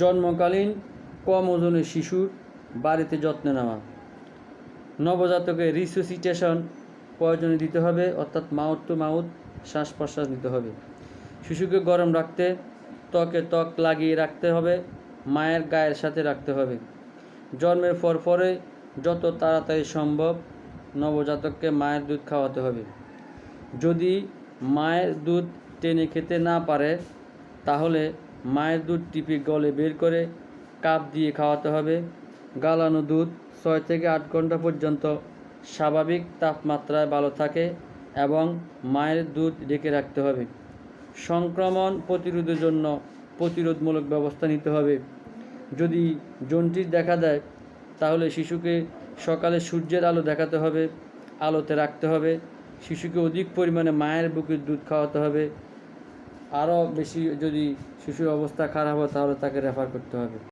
জন্মকালীন কম ওজনের শিশুর বাড়িতে যত্ন নেওয়া। নবজাতকের রিসুসিটেশন প্রয়োজনে দিতে হবে, অর্থাৎ মাউথ টু মাউথ শ্বাস প্রশ্বাস দিতে হবে। শিশুকে গরম রাখতে ত্বকে ত্বক লাগিয়ে রাখতে হবে, মায়ের গায়ের সাথে রাখতে হবে। জন্মের পরে যত তাড়াতাড়ি সম্ভব নবজাতককে মায়ের দুধ খাওয়াতে হবে। যদি মায়ের দুধ টেনে খেতে না পারে তাহলে মায়ের দুধ টিপে গলে বের করে কাপ দিয়ে খাওয়াতে হবে। গালানো দুধ 6 থেকে 8 ঘন্টা পর্যন্ত স্বাভাবিক তাপমাত্রায় ভালো থাকে এবং মায়ের দুধ ঢেকে রাখতে হবে। সংক্রমণ প্রতিরোধের জন্য প্রতিরোধমূলক ব্যবস্থা নিতে হবে। যদি জন্ডিস দেখা দেয় তাহলে শিশুকে সকালে সূর্যের আলো দেখাতে হবে, আলোতে রাখতে হবে। শিশুকে অধিক পরিমাণে মায়ের বুকের দুধ খাওয়াতে হবে। আরও বেশি যদি শিশুর অবস্থা খারাপ হয় তাহলে তাকে রেফার করতে হবে।